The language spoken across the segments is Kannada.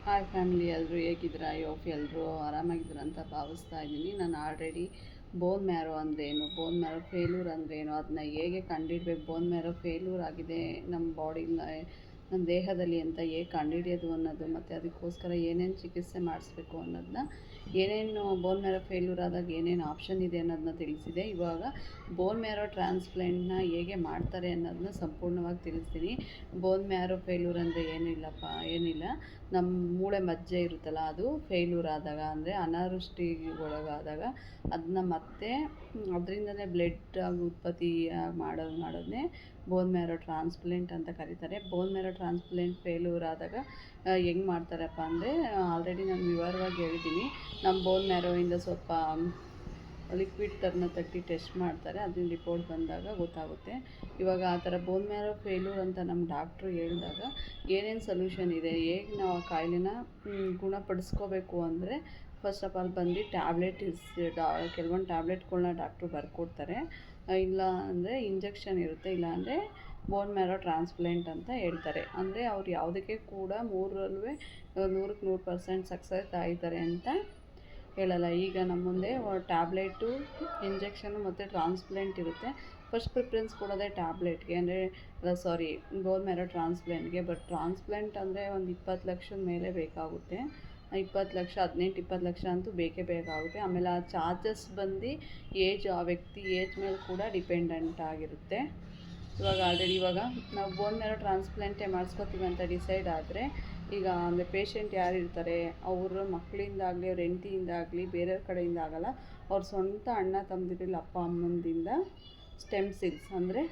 ಹಾಯ್ ಫ್ಯಾಮಿಲಿ, ಎಲ್ಲರೂ ಹೇಗಿದ್ದೀರಾ? ಯೋಫ್ ಎಲ್ಲರೂ ಆರಾಮಾಗಿದ್ದೀರ ಅಂತ ಭಾವಿಸ್ತಾ ಇದ್ದೀನಿ. ನಾನು ಆಲ್ರೆಡಿ ಬೋನ್ ಮ್ಯಾರೋ ಅಂದ್ರೇನು, ಬೋನ್ ಮ್ಯಾರೋ ಫೇಲ್ಯೂರ್ ಅಂದ್ರೇನು, ಅದನ್ನ ಹೇಗೆ ಕಂಡುಹಿಡ್ಬೇಕು, ಬೋನ್ ಮ್ಯಾರೋ ಫೇಲ್ಯೂರ್ ಆಗಿದೆ ನಮ್ಮ ಬಾಡಿನ ನಮ್ಮ ದೇಹದಲ್ಲಿ ಅಂತ ಹೇಗೆ ಕಂಡುಹಿಡಿಯೋದು ಅನ್ನೋದು, ಮತ್ತು ಅದಕ್ಕೋಸ್ಕರ ಏನೇನು ಚಿಕಿತ್ಸೆ ಮಾಡಿಸ್ಬೇಕು ಅನ್ನೋದನ್ನ, ಏನೇನು ಬೋನ್ ಮ್ಯಾರೋ ಫೇಲ್ಯೂರ್ ಆದಾಗ ಏನೇನು ಆಪ್ಷನ್ ಇದೆ ಅನ್ನೋದನ್ನ ತಿಳಿಸಿದೆ. ಇವಾಗ ಬೋನ್ ಮ್ಯಾರೋ ಟ್ರಾನ್ಸ್ಪ್ಲಾಂಟ್ನ ಹೇಗೆ ಮಾಡ್ತಾರೆ ಅನ್ನೋದನ್ನ ಸಂಪೂರ್ಣವಾಗಿ ತಿಳಿಸ್ತೀನಿ. ಬೋನ್ ಮ್ಯಾರೋ ಫೇಲ್ಯೂರ್ ಅಂದರೆ ಏನಿಲ್ಲ, ನಮ್ಮ ಮೂಳೆ ಮಜ್ಜೆ ಇರುತ್ತಲ್ಲ, ಅದು ಫೇಲ್ಯೂರ್ ಆದಾಗ, ಅಂದರೆ ಅನಾವೃಷ್ಟಿಗೊಳಗಾದಾಗ ಅದನ್ನ ಮತ್ತೆ ಅದರಿಂದನೇ ಬ್ಲಡ್ ಆಗಿ ಉತ್ಪತ್ತಿ ಮಾಡೋದನ್ನೇ ಬೋನ್ ಮ್ಯಾರೋ ಟ್ರಾನ್ಸ್ಪ್ಲಾಂಟ್ ಅಂತ ಕರೀತಾರೆ. ಬೋನ್ ಮ್ಯಾರೋ ಟ್ರಾನ್ಸ್ಪ್ಲಾಂಟ್ ಫೇಲ್ಯೂರ್ ಆದಾಗ ಹೆಂಗೆ ಮಾಡ್ತಾರಪ್ಪ ಅಂದರೆ, ಆಲ್ರೆಡಿ ನಾನು ವಿವರವಾಗಿ ಹೇಳಿದ್ದೀನಿ. ನಮ್ಮ ಬೋನ್ ಮ್ಯಾರೋಯಿಂದ ಸ್ವಲ್ಪ ಲಿಕ್ವಿಡ್ ಥರನ ತಟ್ಟಿ ಟೆಸ್ಟ್ ಮಾಡ್ತಾರೆ, ಅದನ್ನ ರಿಪೋರ್ಟ್ ಬಂದಾಗ ಗೊತ್ತಾಗುತ್ತೆ. ಇವಾಗ ಆ ಥರ ಬೋನ್ ಮ್ಯಾರೋ ಫೇಲ್ಯೂರ್ ಅಂತ ನಮ್ಮ ಡಾಕ್ಟ್ರು ಹೇಳಿದಾಗ ಏನೇನು ಸೊಲ್ಯೂಷನ್ ಇದೆ, ಹೇಗೆ ನಾವು ಆ ಕಾಯಿಲೆನ ಗುಣಪಡಿಸ್ಕೋಬೇಕು ಅಂದರೆ, ಫಸ್ಟ್ ಆಫ್ ಆಲ್ ಬಂದು ಕೆಲವೊಂದು ಟ್ಯಾಬ್ಲೆಟ್ಗಳನ್ನ ಡಾಕ್ಟ್ರು ಬರ್ಕೊಡ್ತಾರೆ. ಇಲ್ಲ ಅಂದರೆ ಇಂಜೆಕ್ಷನ್ ಇರುತ್ತೆ, ಇಲ್ಲಾಂದರೆ ಬೋನ್ ಮ್ಯಾರೋ ಟ್ರಾನ್ಸ್ಪ್ಲಾಂಟ್ ಅಂತ ಹೇಳ್ತಾರೆ. ಅಂದರೆ ಅವ್ರು ಯಾವುದಕ್ಕೆ ಕೂಡ ಮೂರರಲ್ಲೂ 100% ಸಕ್ಸಸ್ ಆಗಿದ್ದಾರೆ ಅಂತ ಹೇಳಲ್ಲ. ಈಗ ನಮ್ಮ ಮುಂದೆ ಟ್ಯಾಬ್ಲೆಟು, ಇಂಜೆಕ್ಷನು ಮತ್ತು ಟ್ರಾನ್ಸ್ಪ್ಲಾಂಟ್ ಇರುತ್ತೆ. ಫಸ್ಟ್ ಪ್ರಿಫರೆನ್ಸ್ ಕೊಡೋದೇ ಟ್ಯಾಬ್ಲೆಟ್ಗೆ, ಅಂದರೆ ಬೋನ್ ಮ್ಯಾರೋ ಟ್ರಾನ್ಸ್ಪ್ಲಾಂಟ್ಗೆ. ಬಟ್ ಟ್ರಾನ್ಸ್ಪ್ಲಾಂಟ್ ಅಂದರೆ ಒಂದು 20 ಲಕ್ಷದ ಮೇಲೆ ಬೇಕಾಗುತ್ತೆ. 20 ಲಕ್ಷ, 18-20 ಲಕ್ಷ ಅಂತೂ ಬೇಕೇ ಬೇಕಾಗುತ್ತೆ. ಆಮೇಲೆ ಆ ಚಾರ್ಜಸ್ ಬಂದು ಆ ವ್ಯಕ್ತಿ ಏಜ್ ಮೇಲೆ ಕೂಡ ಡಿಪೆಂಡೆಂಟ್ ಆಗಿರುತ್ತೆ. ಇವಾಗ ನಾವು ಬೋನ್ ಮ್ಯಾರೋ ಟ್ರಾನ್ಸ್ಪ್ಲಾಂಟೇ ಮಾಡಿಸ್ಕೊತೀವಿ ಅಂತ ಡಿಸೈಡ್ ಆದರೆ, ಈಗ ಅಂದರೆ ಪೇಷಂಟ್ ಯಾರು ಇರ್ತಾರೆ, ಅವ್ರ ಮಕ್ಕಳಿಂದಾಗಲಿ, ಅವ್ರ ಹೆಂಡತಿಯಿಂದಾಗಲಿ, ಬೇರೆಯವ್ರ ಕಡೆಯಿಂದ ಆಗಲ್ಲ, ಅವ್ರ ಸ್ವಂತ ಅಣ್ಣ ತಮ್ಮದಿರಲ್ಲಿ ಅಪ್ಪ ಅಮ್ಮಂದಿಂದ ಸ್ಟೆಮ್ ಸೆಲ್ಸ್, ಅಂದರೆ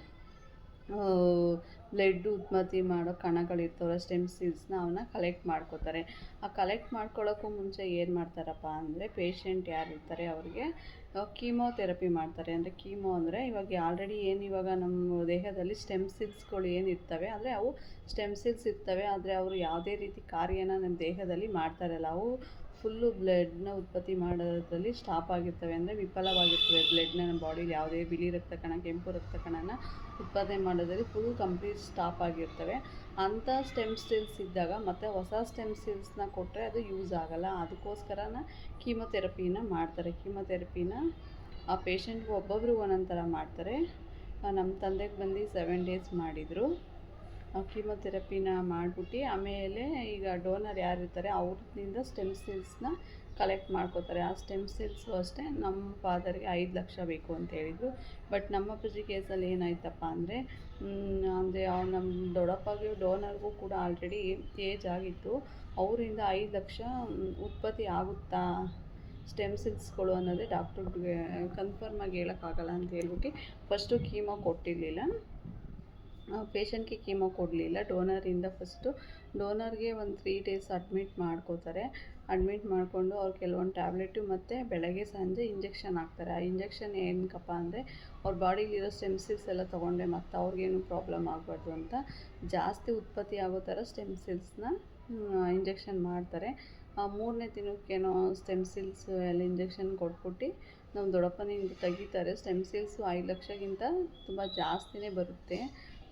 ಬ್ಲಡ್ ಉತ್ಪತ್ತಿ ಮಾಡೋ ಕಣಗಳಿರ್ತವಲ್ಲ, ಸ್ಟೆಮ್ ಸೆಲ್ಸ್ನ ಅವನ್ನ ಕಲೆಕ್ಟ್ ಮಾಡ್ಕೋತಾರೆ. ಆ ಕಲೆಕ್ಟ್ ಮಾಡ್ಕೊಳ್ಳೋಕ್ಕೂ ಮುಂಚೆ ಏನು ಮಾಡ್ತಾರಪ್ಪ ಅಂದರೆ, ಪೇಷಂಟ್ ಯಾರಿರ್ತಾರೆ ಅವ್ರಿಗೆ ಕೀಮೋಥೆರಪಿ ಮಾಡ್ತಾರೆ. ಅಂದರೆ ಕೀಮೋ ಅಂದರೆ ಇವಾಗ ನಮ್ಮ ದೇಹದಲ್ಲಿ ಸ್ಟೆಮ್ ಸೆಲ್ಸ್ಗಳು ಏನಿರ್ತವೆ, ಅಂದರೆ ಅವು ಸ್ಟೆಮ್ ಸೆಲ್ಸ್ ಇರ್ತವೆ, ಆದರೆ ಅವರು ಯಾವುದೇ ರೀತಿ ಕಾರ್ಯನ ನಮ್ಮ ದೇಹದಲ್ಲಿ ಮಾಡ್ತಾರಲ್ಲ, ಅವು ಫುಲ್ಲು ಬ್ಲಡ್ನ ಉತ್ಪತ್ತಿ ಮಾಡೋದ್ರಲ್ಲಿ ಸ್ಟಾಪ್ ಆಗಿರ್ತವೆ, ಅಂದರೆ ವಿಫಲವಾಗಿರ್ತವೆ. ಬ್ಲಡ್ನ ನಮ್ಮ ಬಾಡಿಲಿ ಯಾವುದೇ ಬಿಳಿ ರಕ್ತ ಕಣ, ಕೆಂಪು ರಕ್ತ ಕಣನ ಉತ್ಪಾದನೆ ಮಾಡೋದ್ರಲ್ಲಿ ಫುಲ್ ಕಂಪ್ಲೀಟ್ ಸ್ಟಾಪ್ ಆಗಿರ್ತವೆ. ಅಂಥ ಸ್ಟೆಮ್ ಸೆಲ್ಸ್ ಇದ್ದಾಗ ಮತ್ತು ಹೊಸ ಸ್ಟೆಮ್ ಸೆಲ್ಸ್ನ ಕೊಟ್ಟರೆ ಅದು ಯೂಸ್ ಆಗೋಲ್ಲ. ಅದಕ್ಕೋಸ್ಕರನ ಕೀಮೋಥೆರಪಿನ ಮಾಡ್ತಾರೆ. ಕೀಮೋಥೆರಪಿನ ಆ ಪೇಷಂಟ್ಗೆ ಒಬ್ಬೊಬ್ರಿಗೆ ಒಂದೊಂದು ಥರ ಮಾಡ್ತಾರೆ. ನಮ್ಮ ತಂದೆಗೆ ಬಂದು 7 days ಮಾಡಿದರು. ಕೀಮೋಥೆರಪಿನ ಮಾಡಿಬಿಟ್ಟು ಆಮೇಲೆ ಈಗ ಡೋನರ್ ಯಾರಿರ್ತಾರೆ ಅವ್ರಿಂದ ಸ್ಟೆಮ್ ಸೆಲ್ಸ್ನ ಕಲೆಕ್ಟ್ ಮಾಡ್ಕೋತಾರೆ. ಆ ಸ್ಟೆಮ್ ಸೆಲ್ಸು ಅಷ್ಟೇ ನಮ್ಮ ಫಾದರ್ಗೆ 5 ಲಕ್ಷ ಬೇಕು ಅಂತ ಹೇಳಿದರು. ಬಟ್ ನಮ್ಮ ಅಪ್ಪಾಜಿ ಕೇಸಲ್ಲಿ ಏನಾಯ್ತಪ್ಪ ಅಂದರೆ, ನಮ್ಮ ದೊಡ್ಡಪ್ಪಗೆ ಡೋನರ್ಗೂ ಕೂಡ ಆಲ್ರೆಡಿ ಏಜ್ ಆಗಿತ್ತು. ಅವರಿಂದ 5 ಲಕ್ಷ ಉತ್ಪತ್ತಿ ಆಗುತ್ತಾ ಸ್ಟೆಮ್ ಸೆಲ್ಸ್ಗಳು ಅನ್ನೋದೇ ಡಾಕ್ಟ್ರಿಗೆ ಕನ್ಫರ್ಮಾಗಿ ಹೇಳೋಕ್ಕಾಗಲ್ಲ ಅಂತ ಹೇಳ್ಬಿಟ್ಟು ಫಸ್ಟು ಕೀಮೋ ಕೊಟ್ಟಿರಲಿಲ್ಲ, ಪೇಷಂಟ್ಗೆ ಕೀಮೋ ಕೊಡಲಿಲ್ಲ. ಡೋನರ್ಗೆ ಒಂದು 3 days ಅಡ್ಮಿಟ್ ಮಾಡ್ಕೋತಾರೆ. ಅಡ್ಮಿಟ್ ಮಾಡಿಕೊಂಡು ಅವ್ರು ಕೆಲವೊಂದು ಟ್ಯಾಬ್ಲೆಟು ಮತ್ತು ಬೆಳಗ್ಗೆ ಸಂಜೆ ಇಂಜೆಕ್ಷನ್ ಹಾಕ್ತಾರೆ. ಆ ಇಂಜೆಕ್ಷನ್ ಏನಕ್ಕಪ್ಪ ಅಂದರೆ, ಅವ್ರ ಬಾಡಿಲಿರೋ ಸ್ಟೆಮ್ ಸೆಲ್ಸ್ ಎಲ್ಲ ತೊಗೊಂಡೆ ಮತ್ತು ಅವ್ರಿಗೇನು ಪ್ರಾಬ್ಲಮ್ ಆಗಬಾರ್ದು ಅಂತ ಜಾಸ್ತಿ ಉತ್ಪತ್ತಿ ಆಗೋ ಥರ ಸ್ಟೆಮ್ ಸೆಲ್ಸ್ನ ಇಂಜೆಕ್ಷನ್ ಮಾಡ್ತಾರೆ. 3ನೇ ದಿನಕ್ಕೇನೋ ಸ್ಟೆಮ್ ಸೆಲ್ಸ್ ಎಲ್ಲ ಇಂಜೆಕ್ಷನ್ ಕೊಟ್ಬಿಟ್ಟು ನಮ್ಮ ದೊಡ್ಡಪ್ಪನಿಂದ ತೆಗಿತಾರೆ. ಸ್ಟೆಮ್ ಸೆಲ್ಸು 5 ಲಕ್ಷಕ್ಕಿಂತ ತುಂಬ ಜಾಸ್ತಿನೇ ಬರುತ್ತೆ.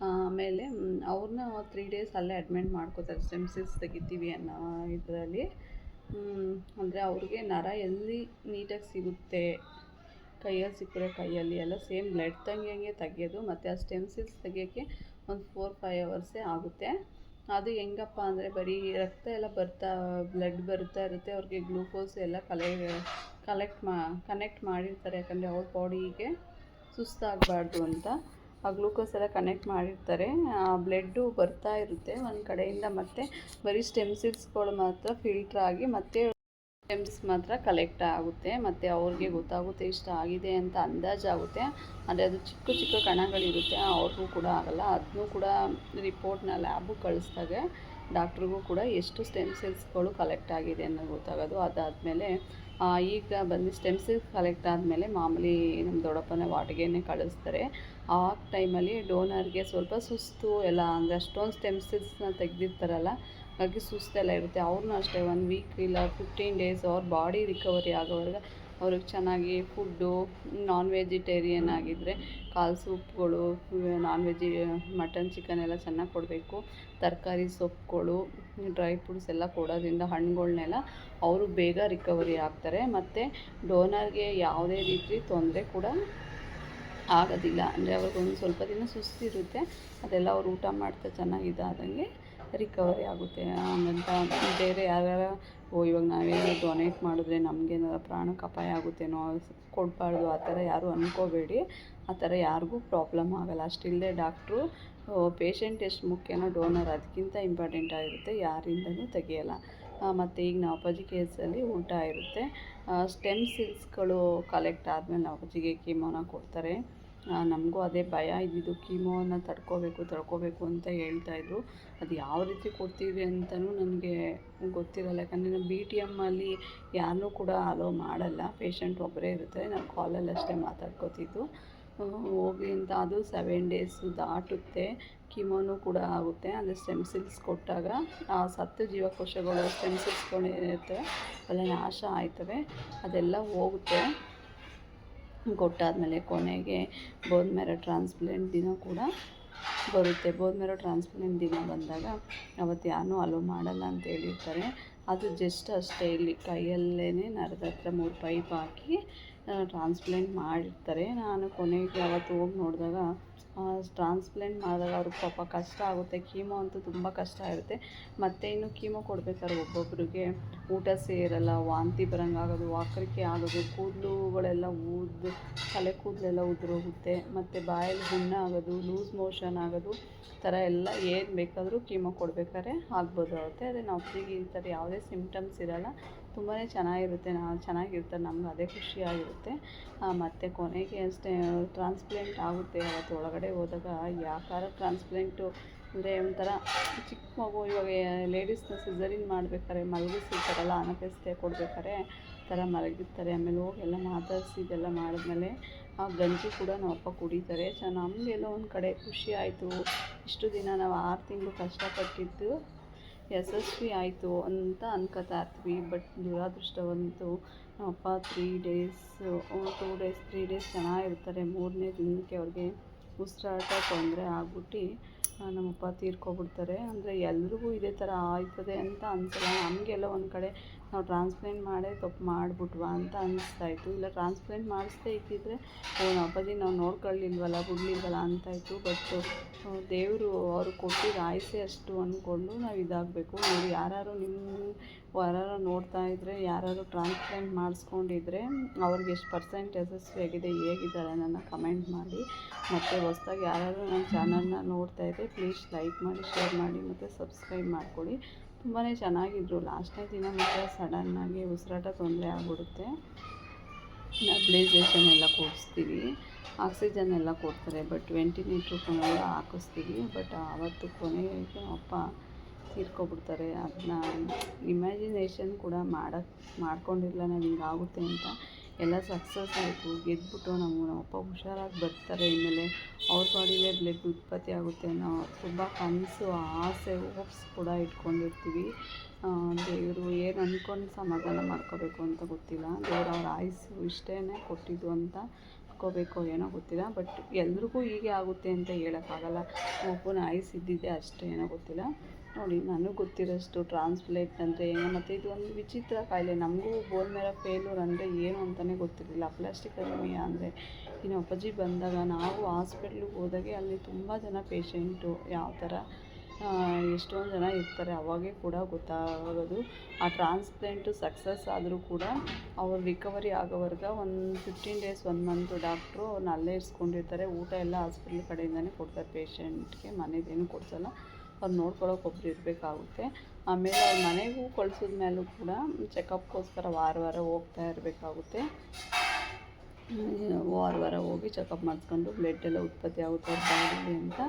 ಆಮೇಲೆ ಅವ್ರನ್ನ 3 days ಅಲ್ಲೇ ಅಡ್ಮಿಟ್ ಮಾಡ್ಕೋತಾರೆ, ಸ್ಟೆಮ್ ಸೆಲ್ಸ್ ತೆಗಿತೀವಿ ಅನ್ನೋ ಇದರಲ್ಲಿ. ಅಂದರೆ ಅವ್ರಿಗೆ ನರ ಎಲ್ಲಿ ನೀಟಾಗಿ ಸಿಗುತ್ತೆ, ಕೈಯಲ್ಲಿ ಸಿಕ್ಕರೆ ಕೈಯಲ್ಲಿ ಎಲ್ಲ ಸೇಮ್ ಬ್ಲಡ್ ತೆಗಿಯೋಂಗೆ ತೆಗಿಯೋದು, ಮತ್ತು ಆ ಸ್ಟೆಮ್ ಸೆಲ್ಸ್ ತೆಗಿಯೋಕ್ಕೆ ಒಂದು 4-5 hours ಆಗುತ್ತೆ. ಅದು ಹೆಂಗಪ್ಪ ಅಂದರೆ, ಬರೀ ರಕ್ತ ಎಲ್ಲ ಬ್ಲಡ್ ಬರ್ತಾ ಇರುತ್ತೆ, ಅವ್ರಿಗೆ ಗ್ಲೂಕೋಸ್ ಎಲ್ಲ ಕನೆಕ್ಟ್ ಮಾಡಿರ್ತಾರೆ. ಯಾಕಂದರೆ ಅವ್ರ ಬಾಡಿಗೆ ಸುಸ್ತಾಗಬಾರ್ದು ಅಂತ ಆ ಗ್ಲೂಕೋಸ್ ಎಲ್ಲ ಕನೆಕ್ಟ್ ಮಾಡಿರ್ತಾರೆ. ಬ್ಲಡ್ಡು ಬರ್ತಾ ಇರುತ್ತೆ ಒಂದು ಕಡೆಯಿಂದ, ಮತ್ತು ಬರೀ ಸ್ಟೆಮ್ ಸೆಲ್ಸ್ಗಳು ಮಾತ್ರ ಫಿಲ್ಟ್ರ್ ಆಗಿ ಮತ್ತೆ ಸ್ಟೆಮ್ಸ್ ಮಾತ್ರ ಕಲೆಕ್ಟ್ ಆಗುತ್ತೆ. ಮತ್ತು ಅವ್ರಿಗೆ ಗೊತ್ತಾಗುತ್ತೆ ಇಷ್ಟ ಆಗಿದೆ ಅಂತ ಅಂದಾಜಾಗುತ್ತೆ. ಆದರೆ ಅದು ಚಿಕ್ಕ ಚಿಕ್ಕ ಕಣಗಳಿರುತ್ತೆ, ಅವ್ರಿಗೂ ಕೂಡ ಆಗೋಲ್ಲ. ಅದನ್ನೂ ಕೂಡ ರಿಪೋರ್ಟ್ನ ಲ್ಯಾಬಿಗೆ ಕಳಿಸ್ದಾಗ ಡಾಕ್ಟ್ರಿಗೂ ಕೂಡ ಎಷ್ಟು ಸ್ಟೆಮ್ ಸೆಲ್ಸ್ಗಳು ಕಲೆಕ್ಟ್ ಆಗಿದೆ ಅನ್ನೋದು ಗೊತ್ತಾಗೋದು. ಅದಾದಮೇಲೆ ಈಗ ಬಂದು ಸ್ಟೆಮ್ ಸೆಲ್ಸ್ ಕಲೆಕ್ಟ್ ಆದಮೇಲೆ ಮಾಮೂಲಿ ನಮ್ಮ ದೊಡ್ಡಪ್ಪನ ವಾರ್ಡ್ಗೆ ಕಳಿಸ್ತಾರೆ. ಆ ಟೈಮಲ್ಲಿ ಡೋನರ್ಗೆ ಸ್ವಲ್ಪ ಸುಸ್ತು ಎಲ್ಲ, ಅಂದರೆ ಅಷ್ಟೊಂದು ಸ್ಟೆಮ್ ಸೆಲ್ಸ್ನ ತೆಗೆದಿರ್ತಾರಲ್ಲ, ಹಾಗಾಗಿ ಸುಸ್ತೆಲ್ಲ ಇರುತ್ತೆ. ಅವ್ರನ್ನೂ ಅಷ್ಟೇ 1 week ಇಲ್ಲ 15 days ಅವ್ರ ಬಾಡಿ ರಿಕವರಿ ಆಗೋವರೆಗೆ ಅವ್ರಿಗೆ ಚೆನ್ನಾಗಿ ಫುಡ್ಡು ನಾನ್ ವೆಜಿಟೇರಿಯನ್ ಆಗಿದ್ದರೆ ಕಾಳು ಸೂಪ್ಗಳು, ನಾನ್ ವೆಜಿ ಮಟನ್ ಚಿಕನ್ ಎಲ್ಲ ಚೆನ್ನಾಗಿ ಕೊಡಬೇಕು. ತರಕಾರಿ ಸೊಪ್ಪುಗಳು, ಡ್ರೈ ಫ್ರೂಟ್ಸ್ ಎಲ್ಲ ಕೊಡೋದ್ರಿಂದ ಹಣ್ಣುಗಳ್ನೆಲ್ಲ ಅವರು ಬೇಗ ರಿಕವರಿ ಆಗ್ತಾರೆ. ಮತ್ತು ಡೋನರ್ಗೆ ಯಾವುದೇ ರೀತಿ ತೊಂದರೆ ಕೂಡ ಆಗೋದಿಲ್ಲ. ಅಂದರೆ ಅವ್ರಿಗೊಂದು ಸ್ವಲ್ಪ ದಿನ ಸುಸ್ತಿರುತ್ತೆ, ಅದೆಲ್ಲ ಅವ್ರು ಊಟ ಮಾಡ್ತಾ ಚೆನ್ನಾಗಿ ಇದಾದಂಗೆ ರಿಕವರಿ ಆಗುತ್ತೆ. ಹಂಗಂತ ಬೇರೆ ಯಾರ್ಯಾರ ಇವಾಗ ನಾವೇನೋ ಡೊನೇಟ್ ಮಾಡಿದ್ರೆ ನಮಗೇನಾರ ಪ್ರಾಣಕ್ಕೆ ಅಪಾಯ ಆಗುತ್ತೇನೋ ಕೊಡಬಾರ್ದು ಆ ಥರ ಯಾರೂ ಅಂದ್ಕೋಬೇಡಿ. ಆ ಥರ ಯಾರಿಗೂ ಪ್ರಾಬ್ಲಮ್ ಆಗೋಲ್ಲ. ಅಷ್ಟಿಲ್ಲದೆ ಡಾಕ್ಟ್ರು ಪೇಷಂಟ್ ಎಷ್ಟು ಮುಖ್ಯನೋ ಡೋನರ್ ಅದಕ್ಕಿಂತ ಇಂಪಾರ್ಟೆಂಟ್ ಆಗಿರುತ್ತೆ, ಯಾರಿಂದಲೂ ತೆಗಿಯೋಲ್ಲ. ಮತ್ತು ಈಗ ನಮ್ಮ ಅಪ್ಪಾಜಿ ಕೇಸಲ್ಲಿ ಉಲ್ಟಾ ಇರುತ್ತೆ. ಸ್ಟೆಮ್ ಸೆಲ್ಸ್ಗಳು ಕಲೆಕ್ಟ್ ಆದಮೇಲೆ ನಮ್ಮ ಅಪ್ಪಾಜಿಗೆ ಕೀಮೋನ ಕೊಡ್ತಾರೆ. ನಮಗೂ ಅದೇ ಭಯ ಇದ್ದಿದ್ದು, ಕೀಮೋನ ತಡ್ಕೋಬೇಕು ಅಂತ ಹೇಳ್ತಾಯಿದ್ರು. ಅದು ಯಾವ ರೀತಿ ಕೊಡ್ತೀವಿ ಅಂತಲೂ ನನಗೆ ಗೊತ್ತಿರಲ್ಲ. ಯಾಕಂದರೆ ನಾನು BTM ಅಲ್ಲಿ ಯಾರನ್ನೂ ಕೂಡ ಅಲೋ ಮಾಡಲ್ಲ, ಪೇಷಂಟ್ ಒಬ್ಬರೇ ಇರುತ್ತೆ. ನಾನು ಕಾಲಲ್ಲಿ ಅಷ್ಟೇ ಮಾತಾಡ್ಕೋತಿದ್ದು. ಹೋಗಿ ಅಂತ ಅದು 7 ಡೇಸು ದಾಟುತ್ತೆ. ಕೀಮೋನೂ ಕೂಡ ಆಗುತ್ತೆ. ಅಂದರೆ ಸ್ಟೆಮ್ ಸೆಲ್ಸ್ ಕೊಟ್ಟಾಗ ಆ ಸತ್ತು ಜೀವಕೋಶಗಳು ಸ್ಟೆಮ್ ಸೆಲ್ಸ್ಗಳು ಏನಿರ್ತವೆ ಅವೆಲ್ಲ ನಾಶ ಆಯ್ತವೆ, ಅದೆಲ್ಲ ಹೋಗುತ್ತೆ. ಕೊಟ್ಟಾದಮೇಲೆ ಕೊನೆಗೆ ಬೋನ್ ಮ್ಯಾರೋ ಟ್ರಾನ್ಸ್ಪ್ಲಾಂಟ್ ದಿನ ಕೂಡ ಬರುತ್ತೆ. ಬೋನ್ ಮ್ಯಾರೋ ಟ್ರಾನ್ಸ್ಪ್ಲಾಂಟ್ ದಿನ ಬಂದಾಗ ಅವತ್ತು ಯಾರನ್ನೂ ಅಲೋ ಮಾಡಲ್ಲ ಅಂತ ಹೇಳಿರ್ತಾರೆ. ಅದು ಜಸ್ಟ್ ಅಷ್ಟೇ, ಇಲ್ಲಿ ಕೈಯಲ್ಲೇ ನರದ ಹತ್ರ 3 ಪೈಪ್ ಹಾಕಿ ಟ್ರಾನ್ಸ್ಪ್ಲಾಂಟ್ ಮಾಡಿರ್ತಾರೆ. ನಾನು ಕೊನೆಗೆ ಅವತ್ತು ಹೋಗಿ ನೋಡಿದಾಗ ಟ್ರಾನ್ಸ್ಪ್ಲಾಂಟ್ ಮಾಡಿದಾಗ ಅವ್ರಿಗೆ ಪಾಪ ಕಷ್ಟ ಆಗುತ್ತೆ. ಕೀಮೋ ಅಂತೂ ತುಂಬ ಕಷ್ಟ ಇರುತ್ತೆ. ಮತ್ತು ಇನ್ನು ಕೀಮೋ ಕೊಡ್ಬೇಕಾದ್ರೆ ಒಬ್ಬೊಬ್ಬರಿಗೆ ಊಟ ಸೇರಲ್ಲ, ವಾಂತಿ ಬರೋಂಗಾಗೋದು, ವಾಕರಿಕೆ ಆಗೋದು, ಕೂದಲುಗಳೆಲ್ಲ ತಲೆ ಕೂದಲೆಲ್ಲ ಉದುರೋಗುತ್ತೆ, ಮತ್ತು ಬಾಯಲ್ಲಿ ಹುಣ್ಣಾಗೋದು, ಲೂಸ್ ಮೋಷನ್ ಆಗೋದು, ಥರ ಎಲ್ಲ ಏನು ಬೇಕಾದರೂ ಕೀಮೋ ಕೊಡ್ಬೇಕಾದ್ರೆ ಆಗ್ಬೋದಾಗುತ್ತೆ. ಆದರೆ ನಾವು ಅಪ್ಪಾಜಿಗೆ ಈ ಥರ ಯಾವುದೇ ಸಿಮ್ಟಮ್ಸ್ ಇರೋಲ್ಲ, ತುಂಬಾ ಚೆನ್ನಾಗಿರ್ತಾರೆ. ನಮ್ಗೆ ಅದೇ ಖುಷಿಯಾಗಿರುತ್ತೆ. ಮತ್ತು ಕೊನೆಗೆ ಅಷ್ಟೇ ಟ್ರಾನ್ಸ್ಪ್ಲಾಂಟ್ ಆಗುತ್ತೆ. ಅವತ್ತು ಒಳಗಡೆ ಹೋದಾಗ ಯಾಕಾರ ಟ್ರಾನ್ಸ್ಪ್ಲಾಂಟು ಅಂದರೆ ಒಂಥರ ಚಿಕ್ಕ ಮಗು, ಇವಾಗ ಲೇಡೀಸ್ನ ಸಿಸರಿನ್ ಮಾಡಬೇಕಾದ್ರೆ ಮಲಗಿಸಿರ್ತಾರಲ್ಲ, ಅನಪೆಸ್ತೆ ಕೊಡ್ಬೇಕಾದ್ರೆ ಥರ ಮಲಗಿರ್ತಾರೆ. ಆಮೇಲೆ ಹೋಗಿ ಎಲ್ಲ ಮಾತಾಡಿಸಿ ಇದೆಲ್ಲ ಮಾಡಿದ್ಮೇಲೆ ಆ ಗಂಜಿ ಕೂಡ ನಮ್ಮ ಅಪ್ಪ ಕುಡಿತಾರೆ. ನಮಗೆಲ್ಲೋ ಒಂದು ಕಡೆ ಖುಷಿ ಆಯಿತು. ಇಷ್ಟು ದಿನ ನಾವು 6 ತಿಂಗಳು ಕಷ್ಟಪಟ್ಟಿದ್ದು ಯಶಸ್ವಿ ಆಯಿತು ಅಂತ ಅನ್ಕೋತಾ ಇರ್ತೀವಿ. ಬಟ್ ದುರಾದೃಷ್ಟವಂತೂ ನಮ್ಮಪ್ಪ 3 ಡೇಸ್ ಚೆನ್ನಾಗಿರ್ತಾರೆ. 3ನೇ ದಿನಕ್ಕೆ ಅವ್ರಿಗೆ ಉಸಿರಾಟ ತೊಂದರೆ ಆಗ್ಬಿಟ್ಟು ನಮ್ಮಪ್ಪ ತೀರ್ಕೊಬಿಡ್ತಾರೆ. ಅಂದರೆ ಎಲ್ರಿಗೂ ಇದೇ ಥರ ಆಯ್ತದೆ ಅಂತ ಅನಿಸಲ್ಲ. ನಮಗೆಲ್ಲ ಒಂದು ಕಡೆ ನಾವು ಟ್ರಾನ್ಸ್ಪ್ಲಾಂಟ್ ಮಾಡೇ ತಪ್ಪು ಮಾಡಿಬಿಟ್ವಾ ಅಂತ ಅನಿಸ್ತಾಯಿತ್ತು. ಇಲ್ಲ ಟ್ರಾನ್ಸ್ಪ್ಲಾಂಟ್ ಮಾಡಿಸ್ದೇ ಇದ್ದಿದ್ರೆ ನಮ್ಮ ಅಪ್ಪಾಜಿ ನಾವು ನೋಡ್ಕೊಳ್ಳಿಲ್ವಲ್ಲ, ಬಿಡಲಿಲ್ವಲ್ಲ ಅಂತಾಯಿತು. ಬಟ್ ದೇವರು ಅವರು ಕೊಟ್ಟಿದ್ದ ಆಯಸ್ಸೇ ಅಷ್ಟು ಅಂದ್ಕೊಂಡು ನಾವು ಇದಾಗಬೇಕು. ನೀವು ಯಾರು ನೋಡ್ತಾ ಇದ್ದರೆ, ಯಾರು ಟ್ರಾನ್ಸ್ಪ್ಲಾಂಟ್ ಮಾಡಿಸ್ಕೊಂಡಿದ್ರೆ ಅವ್ರಿಗೆ ಎಷ್ಟು % ಯಶಸ್ವಿಯಾಗಿದೆ, ಹೇಗಿದ್ದಾರೆ ನನ್ನ ಕಮೆಂಟ್ ಮಾಡಿ. ಮತ್ತು ಹೊಸ್ದಾಗಿ ಯಾರು ನನ್ನ ಚಾನಲ್ನ ನೋಡ್ತಾ ಇದ್ದರೆ ಪ್ಲೀಸ್ ಲೈಕ್ ಮಾಡಿ, ಶೇರ್ ಮಾಡಿ ಮತ್ತು ಸಬ್ಸ್ಕ್ರೈಬ್ ಮಾಡ್ಕೊಳ್ಳಿ. ತುಂಬಾ ಚೆನ್ನಾಗಿದ್ರು. ಲಾಸ್ಟ್ನೇ ದಿನ ಮಾತ್ರ ಸಡನ್ನಾಗಿ ಉಸಿರಾಟ ತೊಂದರೆ ಆಗ್ಬಿಡುತ್ತೆ. ನೆಬ್ಯುಲೈಸೇಷನ್ ಎಲ್ಲ ಕೊಡಿಸ್ತೀವಿ, ಆಕ್ಸಿಜನ್ ಎಲ್ಲ ಕೊಡ್ತಾರೆ, ಬಟ್ ವೆಂಟಿಲೇಟ್ರು ಕೂಡ ಹಾಕಿಸ್ತೀವಿ. ಬಟ್ ಆವತ್ತು ಕೊನೆಗೆ ಅಪ್ಪ ತೀರ್ಕೊಬಿಡ್ತಾರೆ. ಅದನ್ನ ಇಮ್ಯಾಜಿನೇಷನ್ ಕೂಡ ಮಾಡ್ಕೊಂಡಿರಲಿಲ್ಲ ನಾವು ಹಿಂಗಾಗುತ್ತೆ ಅಂತ. ಎಲ್ಲ ಸಕ್ಸಸ್ ಆಯಿತು, ಗೆದ್ದುಬಿಟ್ಟು ನಮ್ಮಪ್ಪ ಹುಷಾರಾಗಿ ಬರ್ತಾರೆ. ಇನ್ಮೇಲೆ ಅವ್ರ ಬಾಡಿಲೇ ಬ್ಲಡ್ ಉತ್ಪತ್ತಿ ಆಗುತ್ತೆ ಅನ್ನೋ ತುಂಬ ಕನಸು, ಆಸೆ, ಹೋಪ್ಸ್ ಕೂಡ ಇಟ್ಕೊಂಡಿರ್ತೀವಿ. ದೇವರು ಏನು ಅಂದ್ಕೊಂಡು ಸಮಾಧಾನ ಮಾಡ್ಕೋಬೇಕು ಅಂತ ಗೊತ್ತಿಲ್ಲ. ದೇವರು ಅವ್ರ ಆಯುಸ್ಸು ಇಷ್ಟೇ ಕೊಟ್ಟಿದ್ದು ಅಂತ ಅನ್ಕೋಬೇಕೋ ಏನೋ ಗೊತ್ತಿಲ್ಲ. ಬಟ್ ಎಲ್ರಿಗೂ ಹೀಗೆ ಆಗುತ್ತೆ ಅಂತ ಹೇಳೋಕ್ಕಾಗಲ್ಲ. ಒಬ್ಬನ ಆಯುಸ್ಸು ಇದ್ದಿದ್ದೆ ಅಷ್ಟೇ, ಏನೋ ಗೊತ್ತಿಲ್ಲ. ನೋಡಿ, ನನಗೆ ಗೊತ್ತಿರೋಷ್ಟು ಟ್ರಾನ್ಸ್ಪ್ಲಾಂಟ್ ಅಂದರೆ ಏನು, ಮತ್ತು ಇದು ಒಂದು ವಿಚಿತ್ರ ಕಾಯಿಲೆ. ನಮಗೂ ಬೋನ್ ಮ್ಯಾರೋ ಫೇಲ್ಯೂರ್ ಅಂದರೆ ಏನು ಅಂತಲೇ ಗೊತ್ತಿರಲಿಲ್ಲ. ಪ್ಲಾಸ್ಟಿಕ್ ಅನಿಮಿಯಾ ಅಂದರೆ ಇನ್ನು ಅಪ್ಪಾಜಿ ಬಂದಾಗ ನಾವು ಹಾಸ್ಪಿಟ್ಲಿಗೆ ಹೋದಾಗೆ ಅಲ್ಲಿ ತುಂಬ ಜನ ಪೇಷಂಟು ಯಾವ ಥರ ಎಷ್ಟೊಂದು ಜನ ಇರ್ತಾರೆ. ಅವಾಗೇ ಕೂಡ ಗೊತ್ತಾಗೋದು. ಆ ಟ್ರಾನ್ಸ್ಪ್ಲಾಂಟು ಸಕ್ಸಸ್ ಆದರೂ ಕೂಡ ಅವ್ರು ರಿಕವರಿ ಆಗೋವರೆಗೆ ಒಂದು 15 ಡೇಸ್ 1 ಮಂತು ಡಾಕ್ಟ್ರು ಅವ್ರನ್ನ ಅಲ್ಲೇ ಇರಿಸ್ಕೊಂಡಿರ್ತಾರೆ. ಊಟ ಎಲ್ಲ ಹಾಸ್ಪಿಟ್ಲ್ ಕಡೆಯಿಂದನೇ ಕೊಡ್ತಾರೆ ಪೇಷಂಟ್ಗೆ, ಮನೆದೇನು ಕೊಡಿಸಲ್ಲ. ಅವ್ರು ನೋಡ್ಕೊಳ್ಳೋಕೆ ಒಬ್ರು ಇರಬೇಕಾಗುತ್ತೆ. ಆಮೇಲೆ ಅವ್ರ ಮನೆಗೂ ಕಳ್ಸಿದ ಮೇಲೂ ಕೂಡ ಚೆಕಪ್ಗೋಸ್ಕರ ವಾರ ಹೋಗ್ತಾ ಇರಬೇಕಾಗುತ್ತೆ. ವಾರ ಹೋಗಿ ಚೆಕಪ್ ಮಾಡಿಸ್ಕೊಂಡು ಬ್ಲಡ್ ಎಲ್ಲ ಉತ್ಪತ್ತಿ ಆಗುತ್ತೆ ಅವ್ರ ಬಾಡಿಲಿ ಅಂತ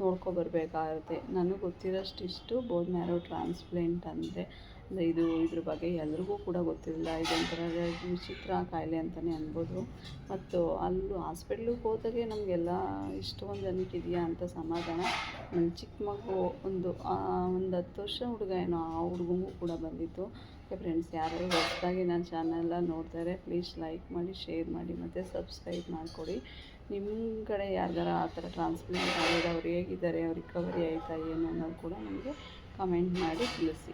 ನೋಡ್ಕೊಬರ್ಬೇಕಾಗುತ್ತೆ. ನನಗೆ ಗೊತ್ತಿರೋಷ್ಟಿಷ್ಟು ಬೋನ್ ಮ್ಯಾರೋ ಟ್ರಾನ್ಸ್‌ಪ್ಲಾಂಟ್ ಅಂದರೆ ಇದ್ರ ಬಗ್ಗೆ ಎಲ್ರಿಗೂ ಕೂಡ ಗೊತ್ತಿರಲ್ಲ. ಇದೊಂಥರ ವಿಚಿತ್ರ ಕಾಯಿಲೆ ಅಂತಲೇ ಅನ್ಬೋದು. ಮತ್ತು ಅಲ್ಲಿ ಹಾಸ್ಪಿಟ್ಲಿಗೆ ಹೋದಾಗೆ ನಮಗೆಲ್ಲ ಇಷ್ಟೊಂದು ಜನಕ್ಕೆ ಇದೆಯಾ ಅಂತ ಸಮಾಧಾನ. ನನ್ನ ಚಿಕ್ಕ ಮಗು ಒಂದು 10 ವರ್ಷ ಹುಡುಗ ಏನೋ, ಆ ಹುಡುಗಂಗೂ ಕೂಡ ಬಂದಿತ್ತು. ಓಕೆ ಫ್ರೆಂಡ್ಸ್, ಯಾರು ಹೊಸದಾಗಿ ನನ್ನ ಚಾನಲ್ನ ನೋಡ್ತಾರೆ ಪ್ಲೀಸ್ ಲೈಕ್ ಮಾಡಿ, ಶೇರ್ ಮಾಡಿ ಮತ್ತು ಸಬ್ಸ್ಕ್ರೈಬ್ ಮಾಡಿಕೊಡಿ. ನಿಮ್ಮ ಕಡೆ ಯಾರ್ಗಾರ ಆ ಥರ ಟ್ರಾನ್ಸ್‌ಪ್ಲಾಂಟ್ ಆಗಿದೆ, ಅವ್ರು ಹೇಗಿದ್ದಾರೆ, ಅವ್ರು ರಿಕವರಿ ಆಯಿತಾ ಏನು ಅನ್ನೋದು ಕೂಡ ನಮಗೆ ಕಮೆಂಟ್ ಮಾಡಿ ತಿಳಿಸಿ.